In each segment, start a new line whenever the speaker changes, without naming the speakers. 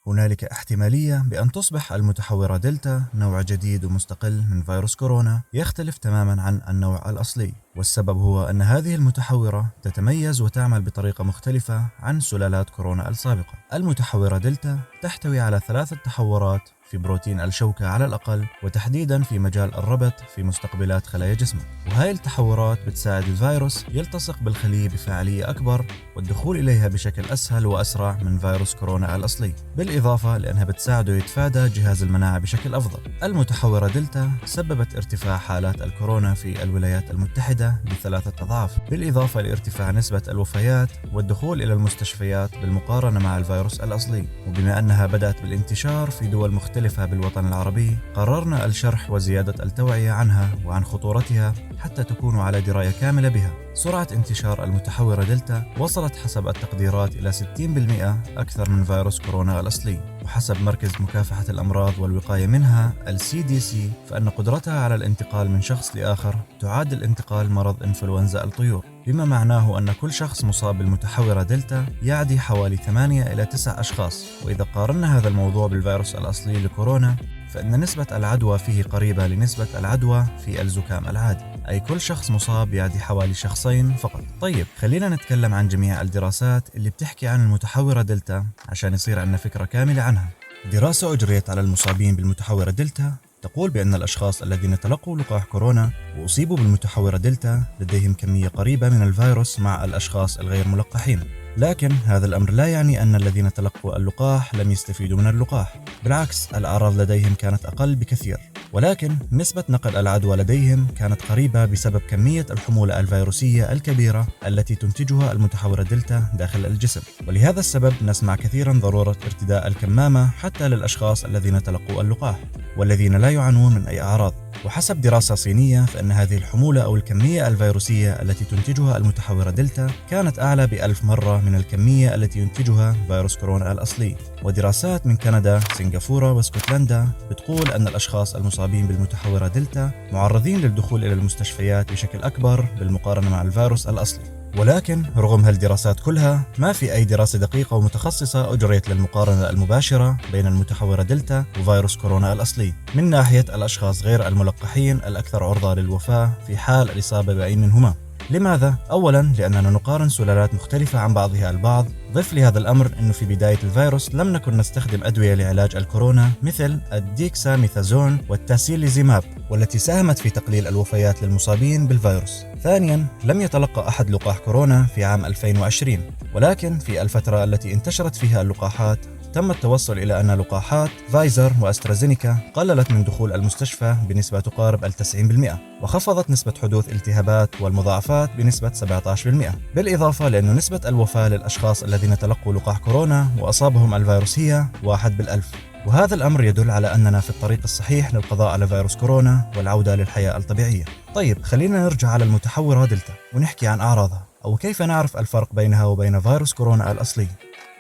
هنالك احتمالية بأن تصبح المتحورة دلتا نوع جديد ومستقل من فيروس كورونا يختلف تماما عن النوع الأصلي، والسبب هو أن هذه المتحورة تتميز وتعمل بطريقة مختلفة عن سلالات كورونا السابقة. المتحورة دلتا تحتوي على 3 تحورات في بروتين الشوكة على الأقل، وتحديدا في مجال الربط في مستقبلات خلايا جسمك، وهاي التحورات بتساعد الفيروس يلتصق بالخلية بفاعلية أكبر والدخول إليها بشكل أسهل وأسرع من فيروس كورونا الأصلي، بالإضافة لأنها بتساعده يتفادى جهاز المناعة بشكل أفضل. المتحورة دلتا سببت ارتفاع حالات الكورونا في الولايات المتحدة ب3 أضعاف، بالإضافة لارتفاع نسبة الوفيات والدخول إلى المستشفيات بالمقارنة مع الفيروس الأصلي. وبما أنها بدأت بالانتشار في دول مختلفة بالوطن العربي، قررنا الشرح وزيادة التوعية عنها وعن خطورتها حتى تكونوا على دراية كاملة بها. سرعة انتشار المتحورة دلتا وصلت حسب التقديرات إلى 60% أكثر من فيروس كورونا الأصلي، وحسب مركز مكافحة الأمراض والوقاية منها الCDC فإن قدرتها على الانتقال من شخص لآخر تعادل انتقال مرض إنفلونزا الطيور، بما معناه أن كل شخص مصاب بالمتحورة دلتا يعدي حوالي 8 إلى 9 أشخاص. وإذا قارنا هذا الموضوع بالفيروس الأصلي لكورونا فإن نسبة العدوى فيه قريبة لنسبة العدوى في الزكام العادي، أي كل شخص مصاب يعدي حوالي شخصين فقط. طيب خلينا نتكلم عن جميع الدراسات اللي بتحكي عن المتحورة دلتا عشان يصير عندنا فكرة كاملة عنها. دراسة أجريت على المصابين بالمتحورة دلتا تقول بأن الأشخاص الذين تلقوا لقاح كورونا وأصيبوا بالمتحورة دلتا لديهم كمية قريبة من الفيروس مع الأشخاص الغير ملقحين، لكن هذا الأمر لا يعني أن الذين تلقوا اللقاح لم يستفيدوا من اللقاح، بالعكس الأعراض لديهم كانت أقل بكثير، ولكن نسبة نقل العدوى لديهم كانت قريبة بسبب كمية الحمولة الفيروسية الكبيرة التي تنتجها المتحورة دلتا داخل الجسم. ولهذا السبب نسمع كثيرا ضرورة ارتداء الكمامة حتى للأشخاص الذين تلقوا اللقاح والذين لا يعانون من أي أعراض. وحسب دراسة صينية فإن هذه الحمولة أو الكمية الفيروسية التي تنتجها المتحورة دلتا كانت أعلى ب1000 مرة من الكمية التي ينتجها فيروس كورونا الأصلي. ودراسات من كندا، سنغافورة واسكتلندا بتقول أن الأشخاص المصابين بالمتحورة دلتا معرضين للدخول إلى المستشفيات بشكل أكبر بالمقارنة مع الفيروس الأصلي. ولكن رغم هالدراسات كلها ما في أي دراسة دقيقة ومتخصصة أجريت للمقارنة المباشرة بين المتحورة دلتا وفيروس كورونا الأصلي من ناحية الأشخاص غير الملقحين الأكثر عرضة للوفاة في حال الإصابة بأي منهما. لماذا؟ أولاً لأننا نقارن سلالات مختلفة عن بعضها البعض. ضف لهذا الأمر أنه في بداية الفيروس لم نكن نستخدم أدوية لعلاج الكورونا مثل الديكساميثازون والتاسيليزيماب، والتي ساهمت في تقليل الوفيات للمصابين بالفيروس. ثانياً لم يتلقى أحد لقاح كورونا في عام 2020، ولكن في الفترة التي انتشرت فيها اللقاحات تم التوصل إلى أن لقاحات فايزر وأسترازينيكا قللت من دخول المستشفى بنسبة تقارب 90%، وخفضت نسبة حدوث التهابات والمضاعفات بنسبة 17%، بالإضافة لأن نسبة الوفاة للأشخاص الذين تلقوا لقاح كورونا وأصابهم الفيروس هي 1 بالألف. وهذا الأمر يدل على أننا في الطريق الصحيح للقضاء على فيروس كورونا والعودة للحياة الطبيعية. طيب خلينا نرجع على المتحورة دلتا ونحكي عن أعراضها، أو كيف نعرف الفرق بينها وبين فيروس كورونا الأصلي.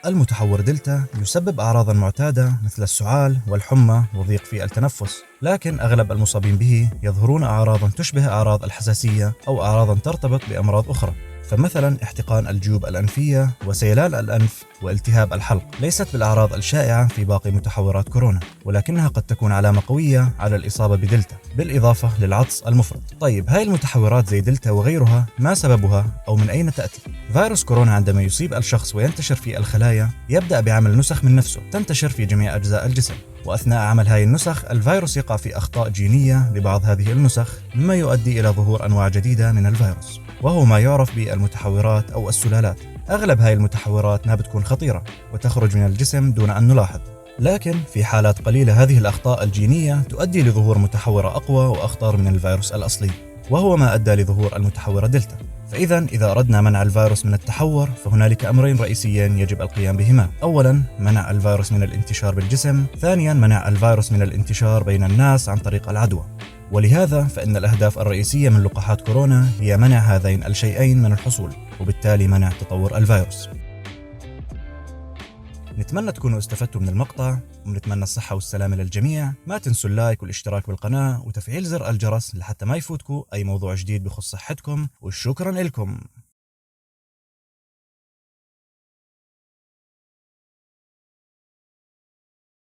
المتحور دلتا يسبب أعراضاً معتادة مثل السعال والحمى وضيق في التنفس، لكن أغلب المصابين به يظهرون أعراضاً تشبه أعراض الحساسية أو أعراضاً ترتبط بأمراض أخرى، فمثلا احتقان الجيوب الأنفية وسيلان الأنف والتهاب الحلق ليست بالأعراض الشائعة في باقي متحورات كورونا، ولكنها قد تكون علامة قوية على الإصابة بدلتا بالإضافة للعطس المفرط. طيب هاي المتحورات زي دلتا وغيرها ما سببها أو من أين تأتي؟ فيروس كورونا عندما يصيب الشخص وينتشر في الخلايا يبدأ بعمل نسخ من نفسه تنتشر في جميع أجزاء الجسم، وأثناء عمل هاي النسخ الفيروس يقع في أخطاء جينية لبعض هذه النسخ مما يؤدي إلى ظهور أنواع جديدة من الفيروس، وهو ما يعرف بالمتحورات أو السلالات. أغلب هاي المتحورات ما بتكون خطيرة وتخرج من الجسم دون أن نلاحظ، لكن في حالات قليلة هذه الأخطاء الجينية تؤدي لظهور متحورة أقوى وأخطر من الفيروس الأصلي، وهو ما أدى لظهور المتحورة دلتا. إذا أردنا منع الفيروس من التحور فهنالك أمرين رئيسيين يجب القيام بهما. أولاً منع الفيروس من الانتشار بالجسم، ثانياً منع الفيروس من الانتشار بين الناس عن طريق العدوى. ولهذا فإن الأهداف الرئيسية من لقاحات كورونا هي منع هذين الشيئين من الحصول، وبالتالي منع تطور الفيروس. نتمنى تكونوا استفدتوا من المقطع، ونتمنى الصحة والسلامة للجميع. ما تنسوا اللايك والاشتراك بالقناة وتفعيل زر الجرس لحتى ما يفوتكوا أي موضوع جديد بخص صحتكم، وشكرا لكم.